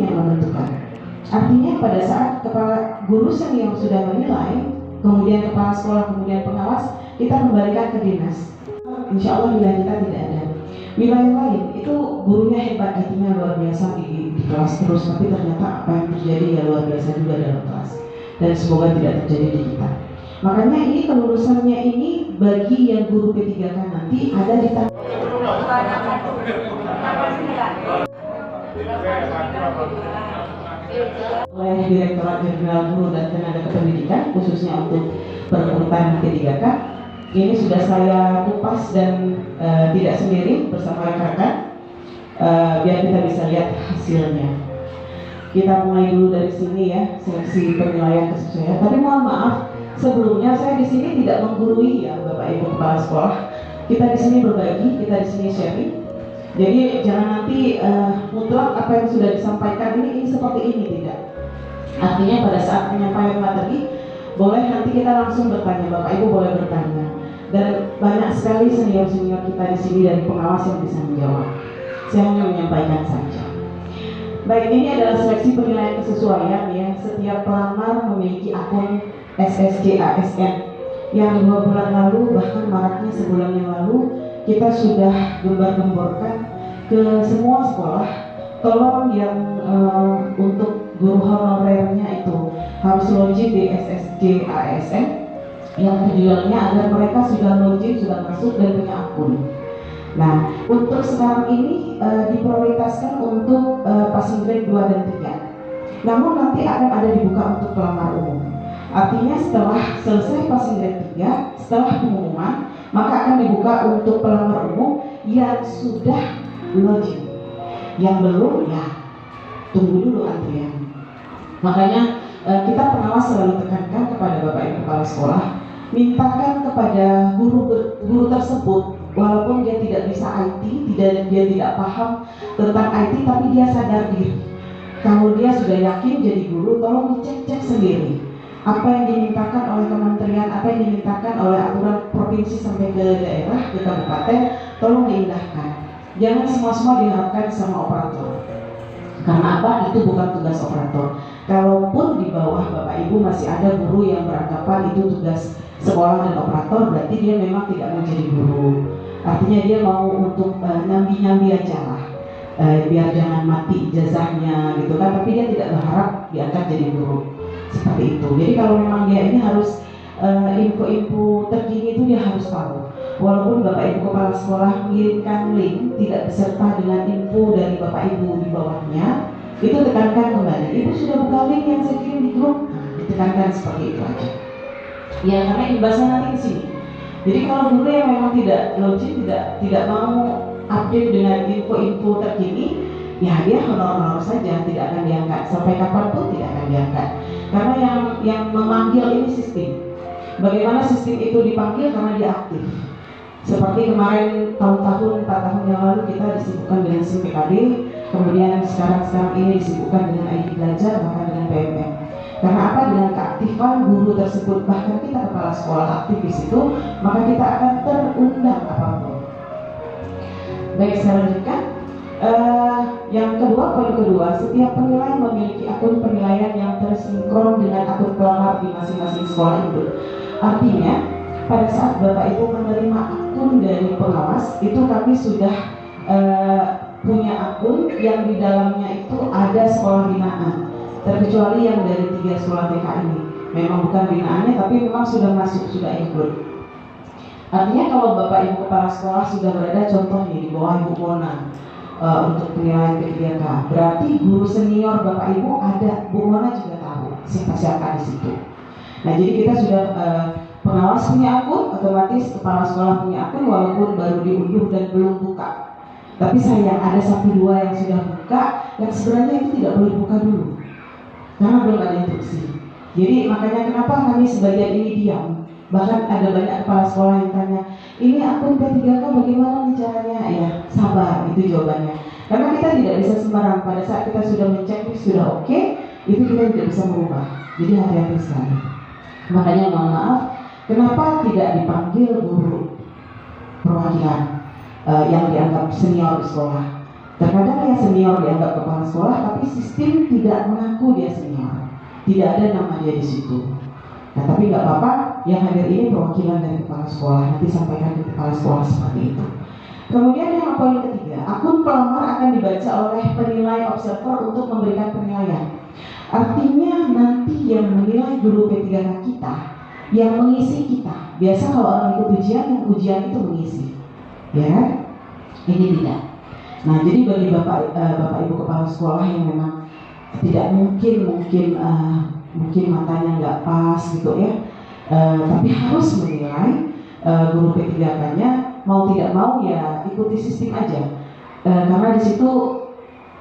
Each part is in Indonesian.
yang menentukan. Artinya pada saat kepala guru senior sudah menilai, kemudian kepala sekolah, kemudian pengawas, kita kembalikan ke dinas. Insya Allah wilayah kita tidak ada. Wilayah lain itu gurunya hebat, artinya luar biasa di kelas terus, tapi ternyata apa yang terjadi ya luar biasa juga dalam kelas. Dan semoga tidak terjadi di kita. Makanya ini kelulusannya ini bagi yang guru P3K nanti ada di tangan oleh Direktorat Jenderal Guru dan Tenaga Kependidikan khususnya untuk perekrutan P3K. Ini sudah saya kupas dan tidak sendiri bersama rekan-rekan, biar kita bisa lihat hasilnya. Kita mulai dulu dari sini ya, seleksi penilaian kesesuaian. Tapi mohon maaf, sebelumnya saya di sini tidak menggurui ya Bapak Ibu Kepala Sekolah. Kita di sini berbagi, kita di sini sharing. Jadi jangan nanti mutlak apa yang sudah disampaikan ini seperti ini, tidak. Artinya pada saat penyampaian materi, boleh nanti kita langsung bertanya, Bapak Ibu boleh bertanya. Dan banyak sekali senior-senior kita di sini dari pengawas yang bisa menjawab. Saya hanya menyampaikan saja. Baik, ini adalah seleksi penilaian kesesuaian ya. Setiap pelamar memiliki akun SSC ASN yang 2 bulan lalu, bahkan maraknya sebulan yang lalu, kita sudah gembar-gemborkan ke semua sekolah. Tolong yang untuk guru honorernya itu harus login di SSC ASN, yang tujuannya agar mereka sudah login, sudah masuk dan punya akun. Nah, untuk sekarang ini diprioritaskan untuk passing grade 2 dan 3. Namun nanti akan ada dibuka untuk pelamar umum. Artinya setelah selesai passing grade 3, setelah pengumuman, maka akan dibuka untuk pelamar umum yang sudah login. Yang belum, ya tunggu dulu antrian. Makanya kita pengawas selalu tekankan kepada Bapak Ibu Kepala Sekolah, mintakan kepada guru tersebut, walaupun dia tidak bisa IT, dia tidak paham tentang IT, tapi dia sadar diri. Kalau dia sudah yakin jadi guru, tolong dicek-cek sendiri. Apa yang dimintakan oleh kementerian, apa yang dimintakan oleh aturan provinsi sampai ke daerah, ke kabupaten, tolong diindahkan. Jangan semua diharapkan sama operator. Karena apa? Itu bukan tugas operator. Kalaupun di bawah Bapak Ibu masih ada guru yang beranggapan itu tugas sekolah dan operator, berarti dia memang tidak mau jadi guru. Artinya dia mau untuk nyambi-nyambi aja lah, biar jangan mati ijazahnya gitu kan. Tapi dia tidak berharap diangkat jadi guru seperti itu. Jadi kalau memang dia ini harus info-info terkini itu dia harus tahu. Walaupun Bapak Ibu Kepala Sekolah mengirimkan link tidak beserta dengan info dari Bapak Ibu di bawahnya, itu tekankan kembali. Ibu sudah buka link yang saya kirim di grup, ditekankan seperti itu aja. Ya karena imbasnya nanti ke sini. Jadi kalau guru yang memang tidak login, tidak mau update dengan info-info terkini, ya dia honor-honor saja, tidak akan diangkat. Sampai kapanpun tidak akan diangkat. Karena yang memanggil ini sistem. Bagaimana sistem itu dipanggil? Karena dia aktif. Seperti kemarin tahun-tahun 4 tahun yang lalu kita disibukkan dengan SIM PKD, kemudian sekarang ini disibukkan dengan ID belajar, bahkan dengan PMM. Karena apa? Dengan keaktifan guru tersebut, bahkan kita kepala sekolah aktif di situ, maka kita akan terundang apapun. Baik, saya lanjutkan. Yang kedua, poin kedua, setiap penilaian memiliki akun penilaian yang tersinkron dengan akun pelamar di masing-masing sekolah itu. Artinya, pada saat Bapak Ibu menerima akun dari pengawas, itu kami sudah punya akun yang di dalamnya itu ada sekolah binaan, terkecuali yang dari 3 sekolah TK ini. Memang bukan binaannya, tapi memang sudah masuk, sudah include. Artinya kalau Bapak Ibu Kepala Sekolah sudah berada contohnya di bawah Ibu Mona untuk penilaian P3K, berarti guru senior Bapak Ibu ada, Bu Mona juga tahu siapa-siapa di situ. Nah jadi kita sudah pengawas punya akun, otomatis kepala sekolah punya akun walaupun baru diunduh dan belum buka. Tapi sayang ada 1-2 yang sudah buka, yang sebenarnya itu tidak boleh buka dulu karena belum ada instruksi. Jadi makanya kenapa kami sebagian ini diam. Bahkan ada banyak kepala sekolah yang tanya, ini akun P3K bagaimana nih caranya? Ya sabar, itu jawabannya. Karena kita tidak bisa sembarang. Pada saat kita sudah mencek sudah oke, itu kita tidak bisa merubah. Jadi hati-hati sekali. Makanya mohon maaf, kenapa tidak dipanggil guru perwakilan yang dianggap senior di sekolah? Terkadang ya senior dianggap kepala sekolah, tapi sistem tidak mengaku dia senior, tidak ada nama dia di situ. Nah, tapi nggak apa-apa, yang hadir ini perwakilan dari kepala sekolah, nanti sampaikan ke kepala sekolah seperti itu. Kemudian yang poin ketiga, akun pelamar akan dibaca oleh penilai observer untuk memberikan penilaian. Artinya nanti yang menilai guru P3K kita, yang mengisi kita. Biasa kalau orang ikut ujian, yang ujian itu mengisi, ya kan? Ini tidak. Nah, jadi bagi bapak ibu kepala sekolah yang memang tidak mungkin matanya nggak pas gitu ya, tapi harus menilai guru P3K-nya, mau tidak mau ya ikuti sistem aja, karena di situ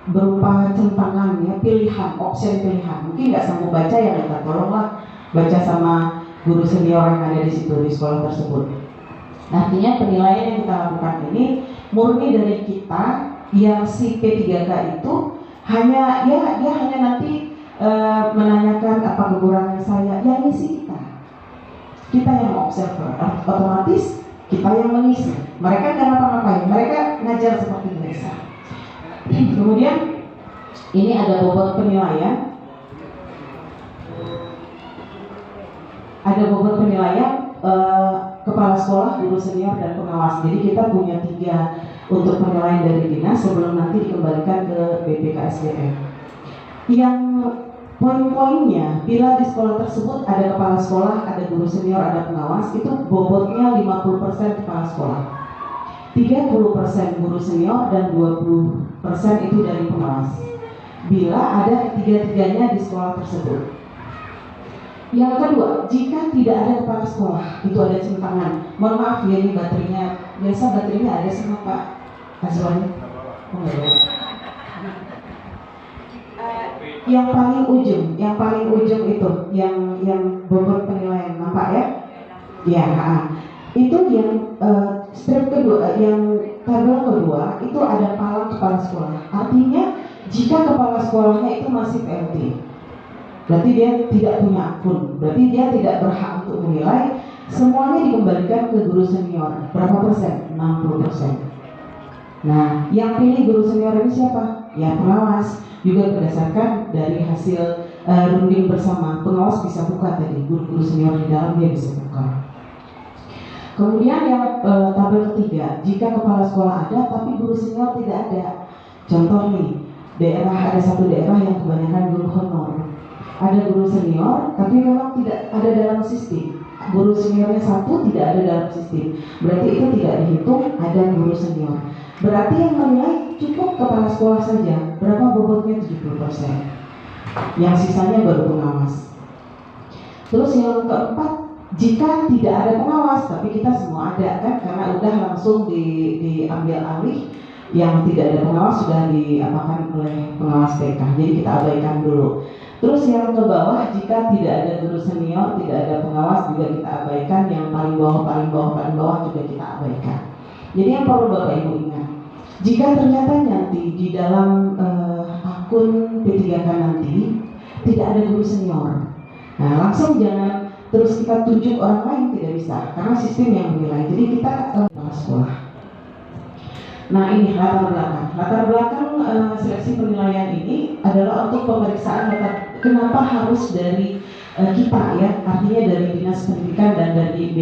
berupa centangan ya, pilihan, opsi pilihan. Mungkin nggak sanggup baca ya kita tolonglah baca sama guru senior yang ada di situ di sekolah tersebut. Artinya penilaian yang kita lakukan ini murni dari kita, yang si P3K itu hanya ya dia hanya nanti menanyakan apa kekurangan saya, yang ngisi kita yang observer, otomatis kita yang mengisi. Mereka nggak ngapa-ngapain, mereka ngajar seperti biasa. Kemudian ini ada bobot penilaian, kepala sekolah, guru senior, dan pengawas. Jadi kita punya 3 untuk penilaian dari dinas sebelum nanti dikembalikan ke BPKSDM. Yang poin-poinnya, bila di sekolah tersebut ada kepala sekolah, ada guru senior, ada pengawas, itu bobotnya 50% kepala sekolah, 30% guru senior, dan 20% itu dari pengawas. Bila ada ketiga-tiganya di sekolah tersebut. Yang kedua, jika tidak ada kepala sekolah, itu ada centangan. Mohon maaf ya, ini baterainya, biasa baterainya ada sama Pak Azwan. Yang paling ujung itu, yang bobot penilaian, nampak ya? Ya, itu yang strip kedua, yang tabel kedua itu ada palang kepala sekolah. Artinya jika kepala sekolahnya itu masih PLT, berarti dia tidak punya akun, berarti dia tidak berhak untuk menilai. Semuanya dikembalikan ke guru senior. Berapa persen? 60%. Nah, yang pilih guru senior ini siapa? Ya pengawas. Juga berdasarkan dari hasil runding bersama, pengawas bisa buka tadi, guru-guru senior di dalam dia bisa buka. Kemudian yang tabel ketiga, jika kepala sekolah ada tapi guru senior tidak ada. Contoh nih, ada satu daerah yang kebanyakan guru honor, ada guru senior tapi memang tidak ada dalam sistem. Guru seniornya satu tidak ada dalam sistem, berarti itu tidak dihitung ada guru senior. Berarti yang menilai cukup kepala sekolah saja. Berapa bobotnya? 70%. Yang sisanya baru pengawas. Terus yang keempat, jika tidak ada pengawas tapi kita semua ada kan, karena udah langsung diambil alih, yang tidak ada pengawas sudah diapakan oleh pengawas TK, jadi kita abaikan dulu. Terus yang ke bawah, jika tidak ada guru senior, tidak ada pengawas juga kita abaikan. Yang paling bawah juga kita abaikan. Jadi yang perlu Bapak Ibu ingat, jika ternyata nanti di dalam akun P3K nanti tidak ada guru senior, nah langsung jangan terus kita tunjuk orang lain, tidak bisa, karena sistem yang menilai. Jadi kita sekolah. Nah ini latar belakang seleksi penilaian ini adalah untuk pemeriksaan kenapa harus dari kita ya, artinya dari Dinas Pendidikan dan dari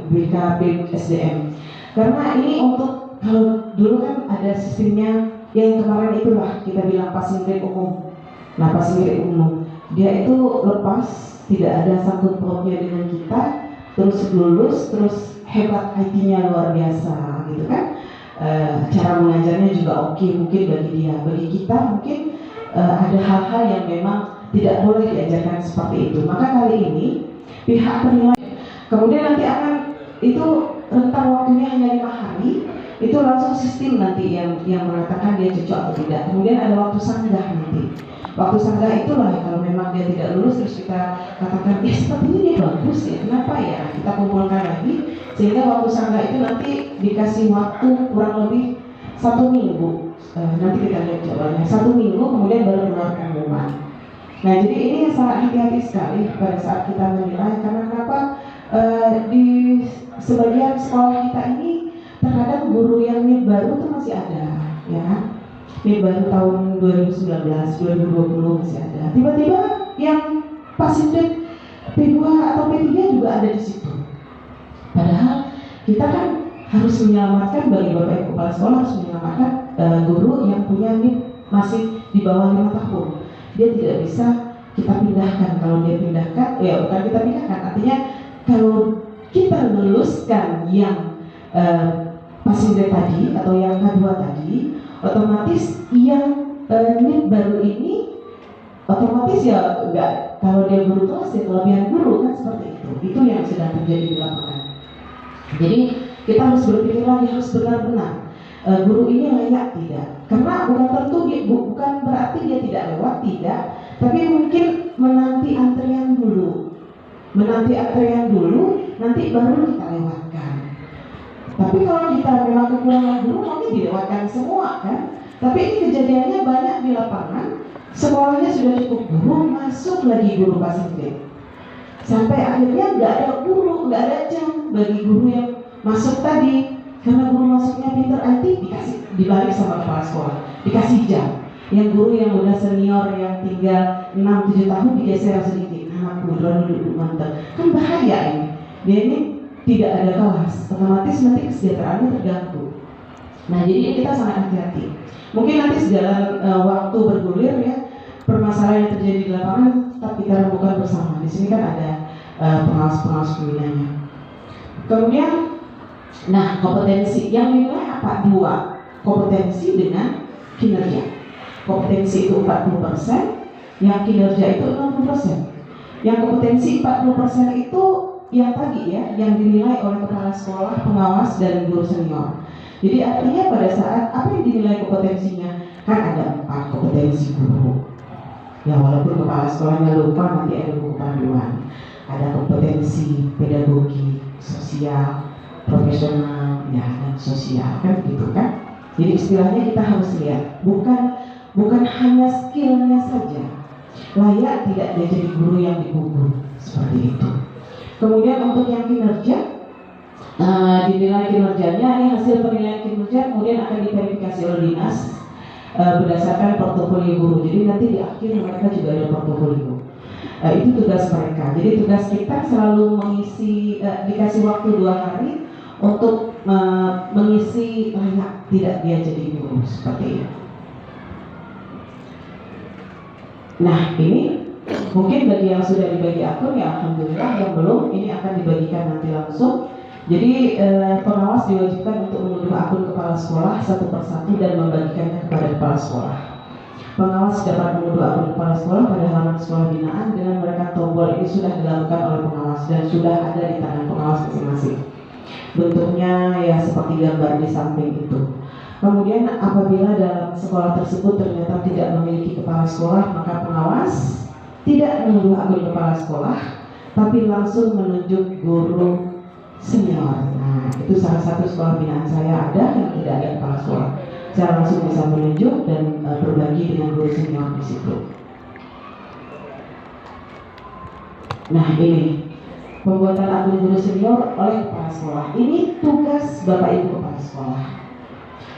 BKPSDM. Karena ini untuk, kalau dulu kan ada sistemnya yang kemarin itulah kita bilang passing grade umum. Nah passing grade umum, dia itu lepas, tidak ada sangkut pautnya dengan kita, terus lulus, terus hebat IT-nya luar biasa gitu kan. Cara mengajarnya juga oke mungkin bagi dia, bagi kita mungkin ada hal-hal yang memang tidak boleh diajarkan seperti itu. Maka kali ini pihak penilai, kemudian nanti akan itu rentang waktunya hanya 5 hari, itu langsung sistem nanti yang mengatakan dia cocok atau tidak. Kemudian ada waktu sanggah nanti. Waktu sanggah itulah kalau memang dia tidak lulus terus kita katakan, sepertinya dia bagus ya, kenapa ya? Kita kumpulkan lagi sehingga waktu sanggah itu nanti dikasih waktu kurang lebih 1 minggu. Nanti kita lihat jawabannya 1 minggu, kemudian baru mengeluarkan pengumuman. Nah jadi ini sangat hati-hati sekali pada saat kita menilai, karena kenapa? Di sebagian sekolah kita ini terkadang guru yang baru itu masih ada, ya kan? Ini baru tahun 2019, 2020 masih ada. Tiba-tiba yang pasien P2 atau P3 juga ada di situ. Padahal kita kan harus menyelamatkan, bagi Bapak Ibu Kepala Sekolah harus menyelamatkan guru yang punya NIP masih di bawah 5 tahun. Dia tidak bisa kita pindahkan. Kalau dia pindahkan, ya bukan kita pindahkan, artinya kalau kita meluluskan yang pasien tadi atau yang K2 tadi, otomatis yang NIP baru ini otomatis ya enggak, kalau dia guru kelas ya kelebihan guru kan, seperti itu yang sedang terjadi di lapangan. Jadi kita harus berpikir lagi, harus benar-benar guru ini layak tidak, karena bukan tentu bukan berarti dia tidak lewat, tidak, tapi mungkin menanti antrian dulu, nanti baru kita lewatkan. Tapi kalau kita memang kekurangan guru, mungkin dilewatkan semua kan. Tapi ini kejadiannya banyak di lapangan. Sekolahnya sudah cukup guru, masuk lagi guru pasifik. Sampai akhirnya nggak ada guru, nggak ada jam bagi guru yang masuk tadi. Karena guru masuknya pinter IT, dikasih dibalik sama kepala sekolah, dikasih jam. Yang guru yang udah senior, yang tinggal 6-7 tahun digeser sedikit. Anak muda duduk mantap, kan bahaya ini. Dia ini tidak ada kelas, otomatis nanti kesejahteraannya terganggu. Nah, jadi kita sangat hati-hati. Mungkin nanti sejalan waktu bergulir ya, permasalahan yang terjadi di lapangan tetap kita rembukan bersama. Di sini kan ada pengawas-pengawas pembinanya. Kemudian, nah kompetensi yang dinilai apa? 2, kompetensi dengan kinerja. Kompetensi itu 40%, yang kinerja itu 60%. Yang kompetensi 40% itu yang tadi ya, yang dinilai oleh kepala sekolah, pengawas, dan guru senior. Jadi artinya pada saat apa yang dinilai kompetensinya, kan ada 4 kompetensi guru. Ya walaupun kepala sekolahnya lupa, nanti ada buku panduan. Ada kompetensi pedagogi, sosial, profesional, ya dan sosial, kan gitu kan. Jadi istilahnya kita harus lihat, bukan hanya skillnya saja, layak tidak dia jadi guru yang digugur, seperti itu. Kemudian untuk yang kinerja, dinilai kinerjanya, ini hasil penilaian kinerja kemudian akan diverifikasi oleh dinas berdasarkan portofolio guru. Jadi nanti di akhir mereka juga ada portofolio. Itu tugas mereka. Jadi tugas kita selalu mengisi, dikasih waktu 2 hari untuk mengisi layak tidak dia jadi guru, seperti ini. Nah ini mungkin bagi yang sudah dibagi akun ya alhamdulillah, yang belum ini akan dibagikan nanti langsung. Jadi pengawas diwajibkan untuk mengunduh akun kepala sekolah satu persatu dan membagikannya kepada kepala sekolah. Pengawas dapat mengunduh akun kepala sekolah pada halaman sekolah binaan dengan menekan tombol. Ini sudah dilakukan oleh pengawas dan sudah ada di tangan pengawas masing-masing. Bentuknya ya seperti gambar di samping itu. Kemudian apabila dalam sekolah tersebut ternyata tidak memiliki kepala sekolah, maka pengawas tidak mengunduh akun kepala sekolah, tapi langsung menunjuk guru senior. Nah, itu salah satu sekolah binaan saya ada yang tidak ada kepala sekolah. Saya langsung bisa menunjuk dan berbagi dengan guru senior di situ. Nah, ini pembuatan akun guru senior oleh kepala sekolah. Ini tugas Bapak Ibu kepala sekolah.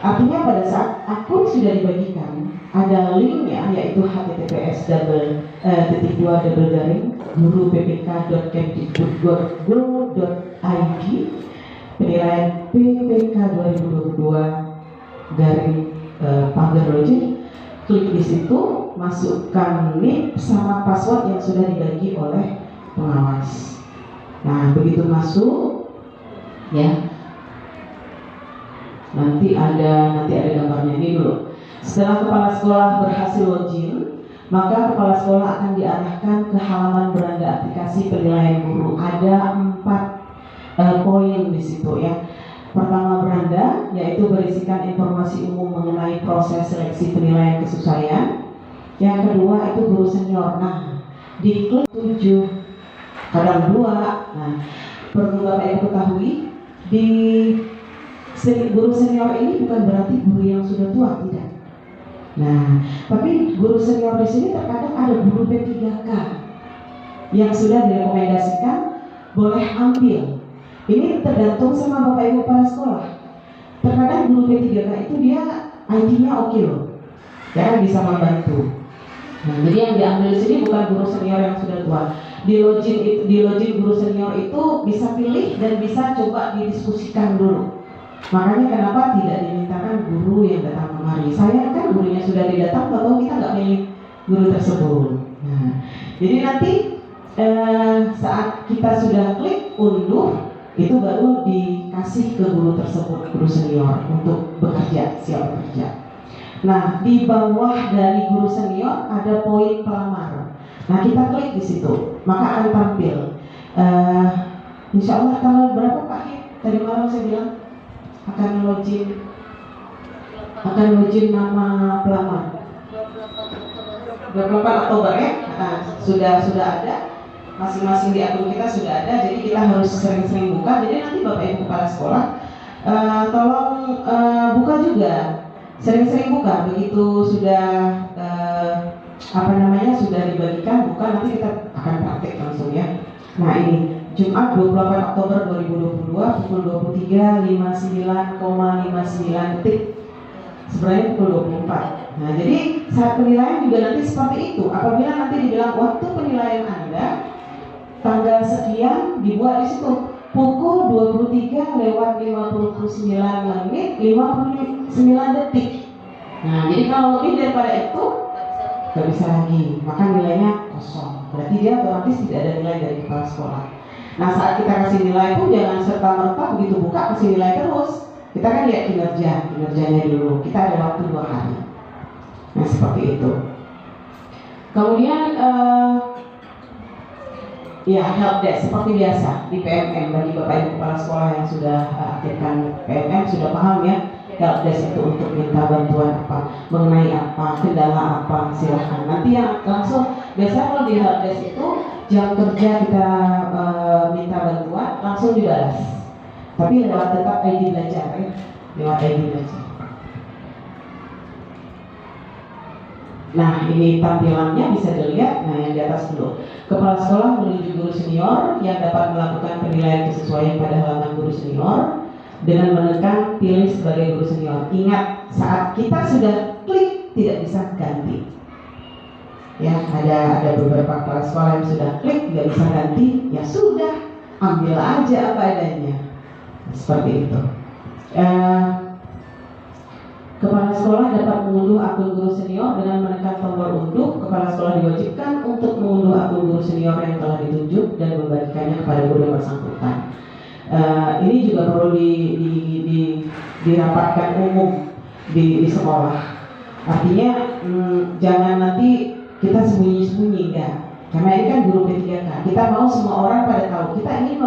Artinya pada saat akun sudah dibagikan, ada linknya yaitu https://guru-ppk.kemdikbud.go.id penilaian PPK 2022 pagar login. Klik di situ, masukkan NIP sama password yang sudah dibagi oleh pengawas. Nah begitu masuk ya, nanti ada gambarnya. Ini dulu, setelah kepala sekolah berhasil login, maka kepala sekolah akan diarahkan ke halaman beranda aplikasi penilaian guru. Ada 4 poin di situ ya. Pertama beranda, yaitu berisikan informasi umum mengenai proses seleksi penilaian kesesuaian. Yang kedua itu guru senior. Nah diklik 7 kadang 2. Nah perlu Bapak Ibu ketahui, di guru senior ini bukan berarti guru yang sudah tua, tidak. Nah, tapi guru senior di sini terkadang ada guru B3K yang sudah direkomendasikan boleh ambil. Ini tergantung sama Bapak Ibu kepala sekolah. Terkadang guru B3K itu dia IT-nya oke loh, ya kan, bisa membantu. Nah, jadi yang diambil di sini bukan guru senior yang sudah tua. Di login guru senior itu bisa pilih dan bisa coba didiskusikan dulu. Makanya kenapa tidak dimintakan guru yang datang kemari. Saya kan gurunya sudah didatang, atau kita nggak milih guru tersebut. Nah, jadi nanti saat kita sudah klik unduh, itu baru dikasih ke guru tersebut, guru senior, untuk bekerja, siap bekerja. Nah, di bawah dari guru senior ada poin pelamar. Nah, kita klik di situ, maka akan tampil. Insya Allah tanggal berapa Pak Hid? Tadi malam saya bilang akan login nama pelamar. 24 Oktober ya. Nah, sudah ada. Masing-masing di akun kita sudah ada. Jadi kita harus sering-sering buka. Jadi nanti Bapak Ibu kepala sekolah tolong buka juga. Sering-sering buka, begitu sudah sudah dibagikan, buka, nanti kita akan praktek langsung ya. Nah, ini Jumat 24 Oktober 2022 pukul 23.59,59 detik. Sebenarnya pukul 24. Nah, jadi saat penilaian juga nanti seperti itu. Apabila nanti dibilang waktu penilaian Anda tanggal sekian, dibuat di situ pukul 23.59 detik. Nah, jadi kalau lebih daripada itu nggak bisa lagi, maka nilainya kosong. Berarti dia otomatis tidak ada nilai dari kepala sekolah. Nah, saat kita kasih nilai pun jangan serta-merta begitu buka kasih nilai terus. Kita kan lihat kinerjanya dulu. Kita ada waktu 2 hari. Nah, seperti itu. Kemudian ya, help desk seperti biasa di PMM. Bagi Bapak Ibu kepala sekolah yang sudah aktifkan PMM sudah paham ya, help desk itu untuk minta bantuan apa, mengenai apa, kendala apa, silahkan. Nanti yang langsung, biasanya kalau di help desk itu jam kerja kita minta bantuan langsung dibalas. Tapi lewat tetap ID belajar ya, lewat ID belajar. Nah, ini tampilannya bisa dilihat. Nah, yang di atas dulu, kepala sekolah menuju guru senior yang dapat melakukan penilaian kesesuaian pada halaman guru senior dengan menekan pilih sebagai guru senior. Ingat, saat kita sudah klik tidak bisa ganti. Ya, ada beberapa kepala sekolah yang sudah klik tidak bisa ganti. Ya sudah, ambil aja apa adanya. Seperti itu. Kepala sekolah dapat mengunduh akun guru senior dengan menekan tombol unduh. Kepala sekolah diwajibkan untuk mengunduh akun guru senior yang telah ditunjuk dan membagikannya kepada guru yang bersangkutan. Ini juga perlu dirapatkan umum di sekolah. Artinya jangan nanti kita sembunyi-sembunyi, enggak. Karena ini kan guru P3K. Kita mau semua orang pada tahu. Kita ingin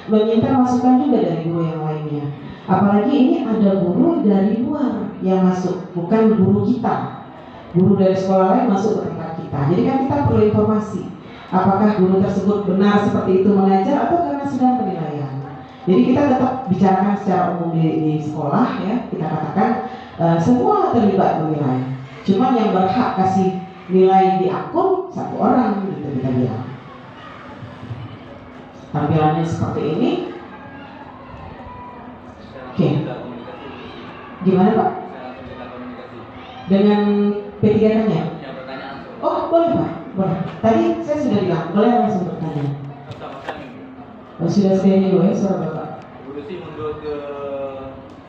meminta masukan juga dari guru yang lainnya. Apalagi ini ada guru dari luar yang masuk, bukan guru kita. Guru dari sekolah lain masuk ke tempat kita. Jadi kan kita perlu informasi. Apakah guru tersebut benar seperti itu mengajar atau karena sedang penilaian. Jadi kita tetap bicarakan secara umum di sekolah ya. Kita katakan semua terlibat menilai. Cuma yang berhak kasih nilai di akun 1 orang gitu kita bilang. Tampilannya seperti ini. Oke. Gimana Pak? Dengan P3K-nya? Oh, boleh Pak. Boleh. Tadi saya sudah bilang, boleh langsung bertanya. Sudah sedianya dulu ya suara Bapak. Guru sih mundur ke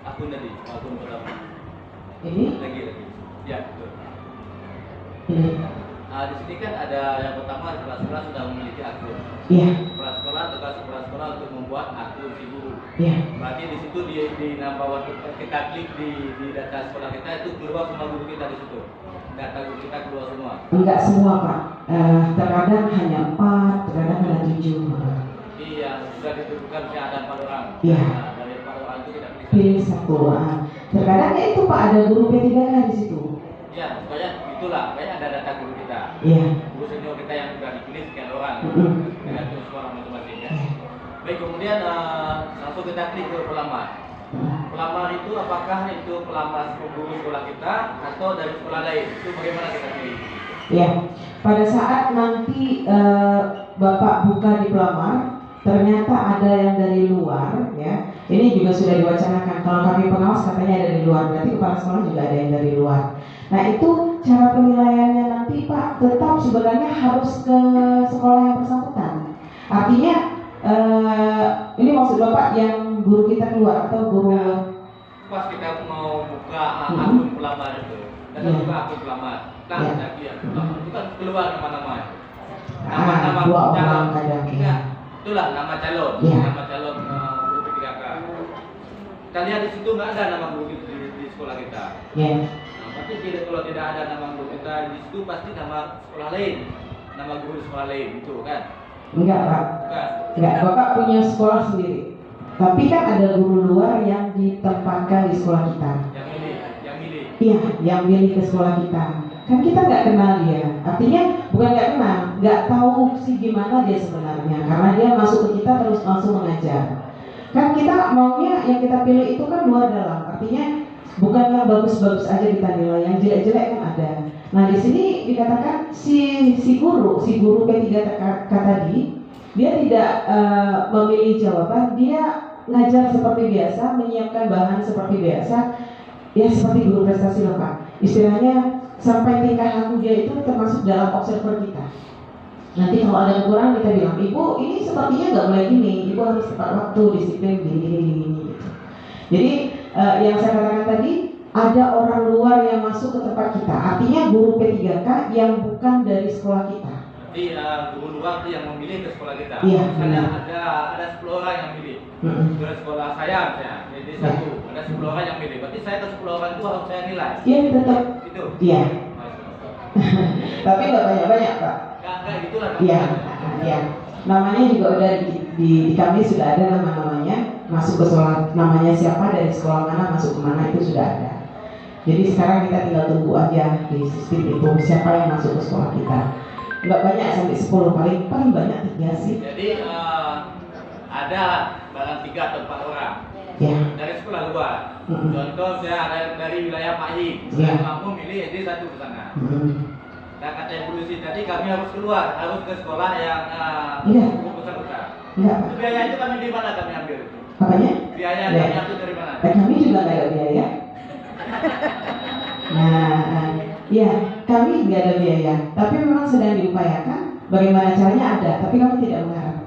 akun tadi, akun pertama. Ini? Lagi. Ya, betul. Ini. Di sini kan ada yang pertama, kepala sekolah sudah memiliki akun. Iya. Kepala sekolah, tugas kepala sekolah untuk membuat akun si guru. Iya. Berarti di situ di nambah waktu kita klik di data sekolah kita itu keluar semua guru kita di situ. Data guru kita keluar semua. Enggak semua Pak. Terkadang hanya 4, terkadang ada 7. Iya, sudah ditentukan ada 4 orang. Iya. Nah, dari 4 orang itu kita pilih 1. Terkadang ya itu Pak, ada guru P3K di situ. Iya, pokoknya itulah, kayaknya ada data guru kita. Iya. Guru senior kita yang sudah dipilih sekian orang. Tergantung sekolah masing-masing ya. Baik, kemudian langsung kita klik ke pelamar. Pelamar itu apakah itu pelamar guru sekolah kita atau dari sekolah lain? Itu bagaimana kita pilih? Ya, pada saat nanti Bapak buka di pelamar, ternyata ada yang dari luar ya. Ini juga sudah diwacanakan. Kalau kami pengawas katanya ada di luar, berarti kepala sekolah juga ada yang dari luar. Nah itu cara penilaiannya nanti Pak, tetap sebenarnya harus ke sekolah yang bersangkutan. Artinya ini maksud Bapak yang guru kita keluar atau guru? Pas kita mau buka akun pelamar itu, kita buka akun pelamar, kan itu kan keluar nama-nama, nama-nama calon, itulah nama calon, nama calon guru P3K. Kita lihat di situ nggak ada nama guru di sekolah kita. Nah, berarti kalau tidak ada nama guru kita di situ pasti nama sekolah lain, nama guru di sekolah lain itu kan? Enggak Pak, enggak. Bapak punya sekolah sendiri. Tapi kan ada guru luar yang ditempatkan di sekolah kita. Yang milih. Iya, yang milih ke sekolah kita. Kan kita nggak kenal dia. Artinya bukan nggak kenal, nggak tahu sih gimana dia sebenarnya. Karena dia masuk ke kita terus langsung mengajar. Kan kita maunya yang kita pilih itu kan luar dalam. Artinya bukan yang bagus-bagus aja kita nilai, yang jelek-jelek kan ada. Nah di sini dikatakan si guru P3K tadi, dia tidak memilih jawaban, dia ngajar seperti biasa, menyiapkan bahan seperti biasa, ya seperti guru prestasi loh Pak. Istilahnya sampai tingkah laku dia itu termasuk dalam observer kita. Nanti kalau ada kekurangan kita bilang, Ibu ini sepertinya nggak boleh gini, Ibu harus tepat waktu, disiplin gini. Gitu. Jadi yang saya katakan tadi, ada orang luar yang masuk ke tempat kita. Artinya guru P3K yang bukan dari sekolah kita. Jadi guru luar itu yang memilih ke sekolah kita. Iya, misalnya ada 10 orang yang milih. Ke sekolah saya misalnya, jadi satu, ada 10 orang yang milih. Berarti saya ke 10 orang itu harus saya nilai. Iya tetap. Itu. Iya. Tapi nggak banyak-banyak Pak. Nggak gitulah. Iya. Namanya juga udah di kami sudah ada nama-namanya. Masuk ke sekolah, namanya siapa dari sekolah mana masuk kemana itu sudah ada. Jadi sekarang kita tinggal tunggu aja di sistem itu siapa yang masuk ke sekolah kita. Nggak banyak sampai 10, paling banyak 3 sih. Jadi ada barang 3 atau 4 orang dari sekolah luar. Contoh saya ada dari wilayah Pahing, saya mampu milih jadi satu ke sana. Dan kata Ibu Lucy tadi kami harus keluar, harus ke sekolah yang besar-besar. Itu biaya itu kami di mana kami ambil itu? Apanya? Biaya kami ambil dari mana? Kami juga nggak ada biaya. Nah, ya kami nggak ada biaya, tapi memang sedang diupayakan. Bagaimana caranya ada, tapi kami tidak mengharap.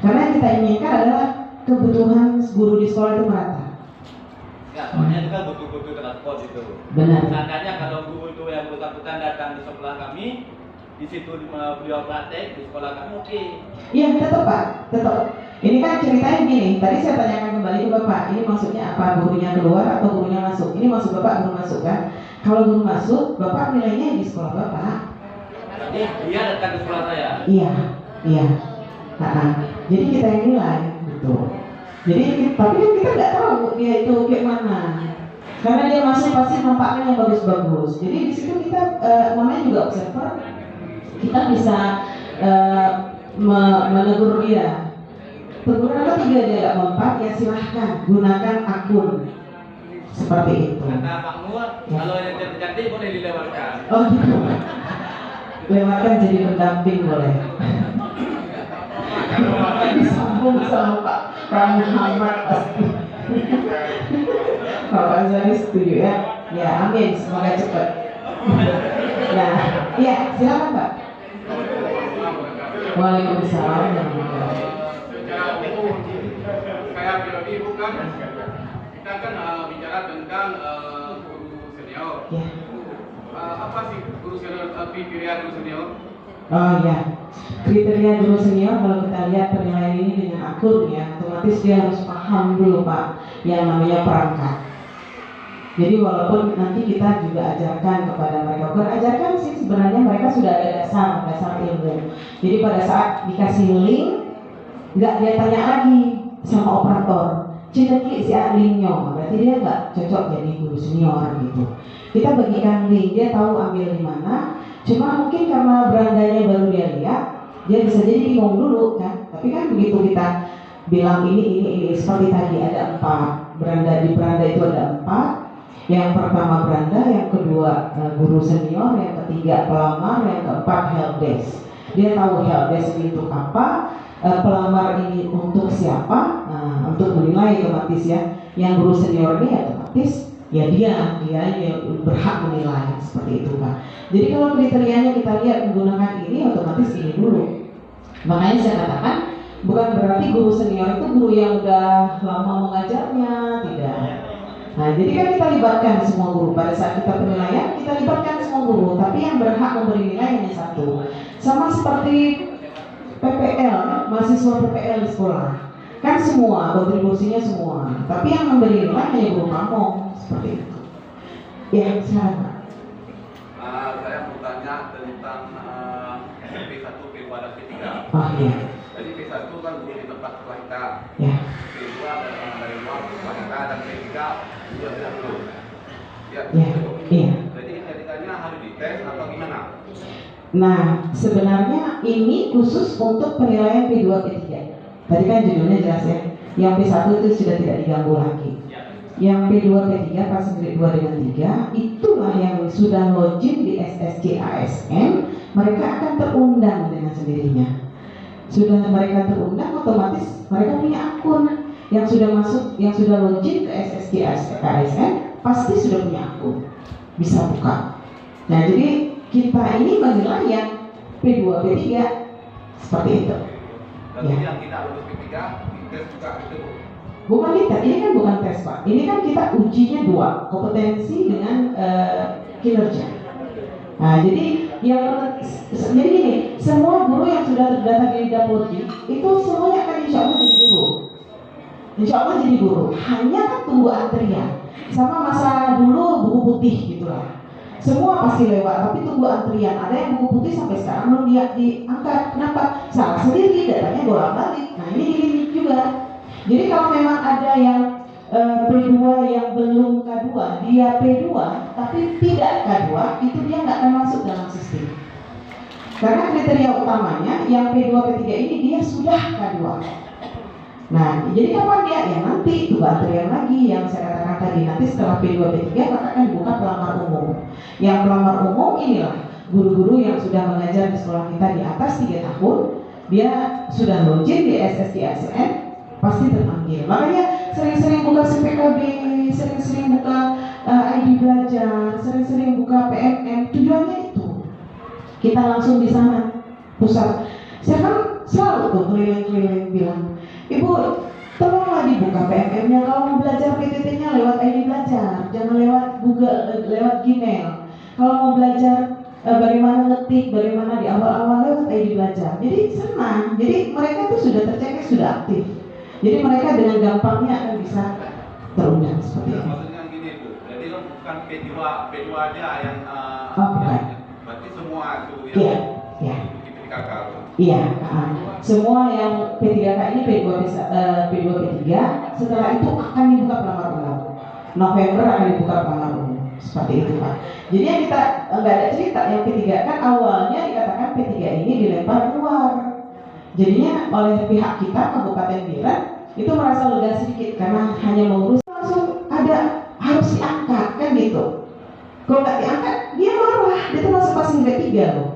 Karena yang kita inginkan adalah kebutuhan guru di sekolah itu merata. Ya, soalnya itu kan butuh transport itu. Benar. Makanya kalau guru itu yang bersangkutan datang di sekolah kami, di situ beliau praktek di sekolah kami, oke. Iya, tetap Pak, tetap. Ini kan ceritanya begini. Tadi saya tanyakan kembali ke Bapak, ini maksudnya apa? Gurunya keluar atau gurunya masuk? Ini maksud Bapak guru masuk kan? Kalau guru masuk, Bapak nilainya di sekolah Bapak. Jadi dia datang ke sekolah saya. Iya. Jadi kita yang nilai, gitu. Jadi tapi kan kita nggak tahu dia itu kayak mana. Karena dia masuk pasti nampaknya yang bagus-bagus. Jadi di situ kita namanya juga observer. Kita bisa menegur dia. Teguran apa 3 dia nggak mempat, ya silahkan gunakan akun seperti itu. Kata Pak Nur, kalau yang cantik boleh dilewatkan. Oh gitu. Lewatkan jadi pendamping boleh. Disambung sama Pak Muhammad pasti. Pak Azari setuju ya? Ya amin, semoga cepat. Nah, iya silakan Pak. Waalaikumsalam warahmatullahi. Kayak periode Ibu kan, kita kan bicara tentang guru senior. Ya. Apa sih guru senior, kriteria guru senior? Oh ya, kriteria guru senior kalau kita lihat penilaian ini dengan akun ya, otomatis dia harus paham dulu Pak yang namanya perangkat. Jadi walaupun nanti kita juga ajarkan kepada mereka, bukan ajarkan sih sebenarnya mereka sudah ada dasar ilmu. Jadi pada saat dikasih link, nggak dia tanya lagi sama operator, klik si linknya, berarti dia nggak cocok jadi guru senior gitu. Kita bagikan link, dia tahu ambil di mana. Cuma mungkin karena berandanya baru dia lihat, dia bisa jadi bingung dulu kan. Tapi kan begitu kita bilang ini seperti tadi ada 4 beranda, di beranda itu ada 4. Yang pertama beranda, yang kedua guru senior, yang ketiga pelamar, yang keempat helpdesk. Dia tahu helpdesk itu apa, pelamar ini untuk siapa? Nah, untuk menilai otomatis ya. Yang guru senior ini otomatis ya dia yang berhak menilai seperti itu Pak. Jadi kalau kriterianya kita lihat menggunakan ini otomatis ini dulu. Makanya saya katakan bukan berarti guru senior itu guru yang udah lama mengajarnya, tidak. Nah, jadi kan kita libatkan semua guru pada saat kita penilaian, kita libatkan semua guru, tapi yang berhak memberi nilai hanya satu. Sama seperti PPL, mahasiswa PPL di sekolah, kan semua kontribusinya semua, tapi yang memberi nilai hanya guru kamu, seperti itu. Ya, silakan. Saya mau tanya tentang P1, P2, dan P3. Oh iya. Jadi P1 kan guru di tempat sekolah kita. Ya. P2 dari luar sekolah kita, dan P3 juga tidak perlu. Ya. Iya. Jadi ketikanya harus dites atau gimana? Nah, sebenarnya ini khusus untuk penilaian P2, P3. Tadi kan judulnya jelas ya. Yang P1 itu sudah tidak diganggu lagi. Yang P2, P3, passing grade 2 dengan 3, itulah yang sudah login di SSC ASN, mereka akan terundang dengan sendirinya. Sudah mereka terundang, otomatis mereka punya akun yang sudah masuk, yang sudah login ke SSC ASN, pasti sudah punya akun, bisa buka. Nah, jadi kita ini menilai yang P2, P3 seperti itu. Tapi yang tidak lulus P3, dites juga itu. Bukan kita, ini kan bukan tes Pak. Ini kan kita ujinya dua, kompetensi dengan kinerja. Nah, jadi gini, semua guru yang sudah terdaftar di Dapodi itu semuanya akan insya Allah jadi guru. Insya Allah jadi guru. Hanya kan tunggu antrian. Sama masa dulu buku putih gitulah. Semua pasti lewat, tapi tunggu antrian. Ada yang buku putih sampai sekarang belum diangkat. Kenapa? Salah sendiri, datanya bolak-balik. Nah, ini juga. Jadi kalau memang ada yang P2 yang belum K2, dia P2 tapi tidak K2, itu dia nggak akan masuk dalam sistem. Karena kriteria utamanya yang P2, P3 ini dia sudah K2. Nah, jadi kapan dia? Ya nanti tunggu antrian lagi yang saya katakan tadi. Nanti setelah P2, P3 maka akan dibuka pelamar umum. Yang pelamar umum inilah guru-guru yang sudah mengajar di sekolah kita di atas 3 tahun, dia sudah login di SSC ASN, pasti terpanggil. Makanya sering-sering buka CPKB, sering-sering buka ID belajar, sering-sering buka PMM. Tujuannya itu kita langsung di sana pusat. Saya kan selalu tuh keliling-keliling bilang, Ibu, tolonglah dibuka PMM-nya. Kalau mau belajar PTT-nya lewat ID belajar, jangan lewat Google, lewat Gmail. Kalau mau belajar bagaimana ngetik, bagaimana di awal-awal lewat ID belajar. Jadi senang. Jadi mereka tuh sudah tercek, sudah aktif. Jadi mereka dengan gampangnya akan bisa terundang seperti itu. Maksudnya gini Bu, jadi bukan P2 aja yang bukan. berarti semua itu yang P3K. Iya, semua yang P3K ini P2, P3, setelah itu akan dibuka pelamar umum. November akan dibuka pelamar umum, seperti itu Pak. Jadi yang kita nggak ada cerita, yang P3 kan awalnya dikatakan P3 ini dilempar keluar. Jadinya oleh pihak kita Kabupaten Biren itu merasa lega sedikit karena hanya mengurus, langsung ada harus diangkat kan gitu. Kalau nggak diangkat dia marah, dia termasuk passing grade 3 loh.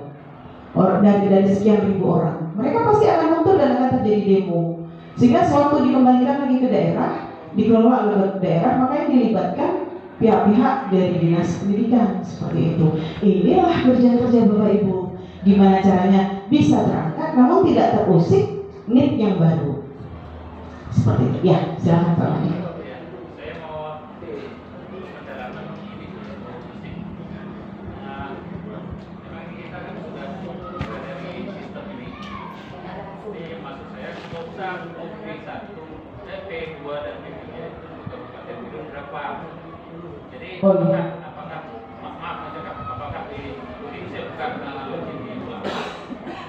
Orang dari sekian ribu orang, mereka pasti akan nuntut dan akan terjadi demo. Sehingga sewaktu dikembalikan lagi ke daerah, dikelola oleh daerah, makanya dilibatkan pihak-pihak dari dinas pendidikan seperti itu. Inilah kerja-kerja Bapak Ibu. Gimana caranya bisa terangkat namun tidak terusik NIP yang baru. Seperti itu. Ya, silakan Pak Wadi. Saya mau pendalaman ini memang kita kan sudah dari sistem ini. Jadi maksud saya kota P1, P2 dan P3 itu Kabupaten Biren berapa? Jadi apakah maaf saja apakah di saya bukan login di ulama,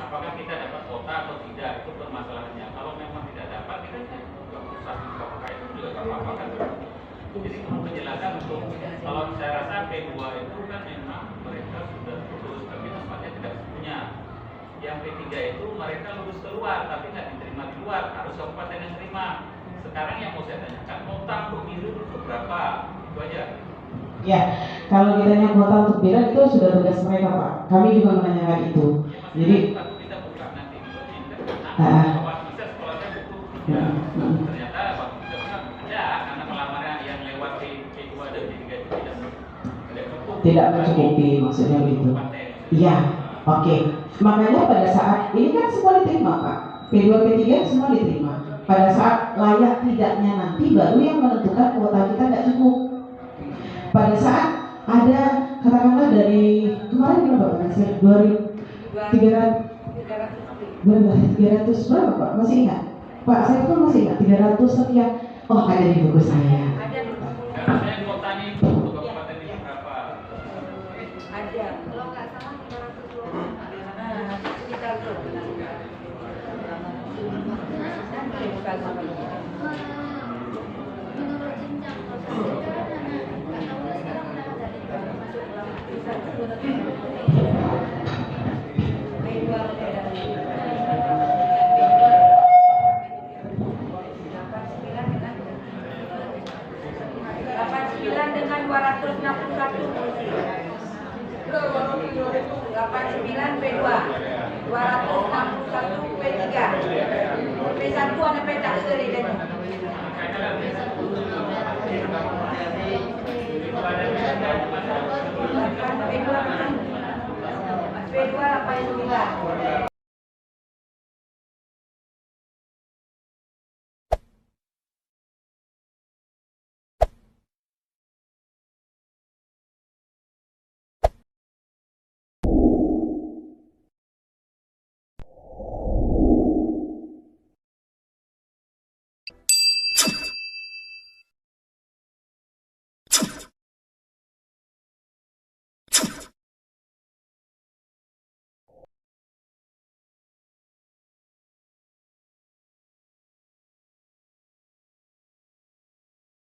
apakah kita dapat kota atau tidak, itu permasalahannya. Kalau memang tidak dapat, kita juga usah apakah itu juga apa-apa kan. Jadi perlu penjelasan untuk, kalau saya rasa P2 itu kan memang mereka sudah lulus tapi tempatnya tidak punya. Yang P3 itu mereka lulus keluar tapi nggak diterima di luar, harus kabupaten yang terima. Sekarang yang mau saya tanyakan, kota untuk biru itu berapa? Itu aja. Ya, kalau ditanya kuota untuk Biren itu sudah tugas mereka Pak. Kami juga menanyakan itu. Jadi kita buka nanti mencukupi, maksudnya begitu. Iya, oke. Makanya pada saat ini kan semua diterima Pak, P2 P3 semua diterima. Pada saat layak tidaknya nanti baru yang menentukan kuota kita nggak cukup. Pada saat ada katakanlah dari kemarin berapa Pak Nasir? 300 berapa Pak? Masih ingat? Pak saya pun masih ingat 300 sekian. Oh ada di buku saya. Saya kota ini untuk kabupaten ini berapa? Ada. Kalau nggak salah 320. Kita tuh. Nanti bukan sama ini. Menurut jenjang proses ada nggak tahu sekarang udah ada di dengan 261 kursi. 89 P2, 261 P3. P1 ada petak seri dan P2 89.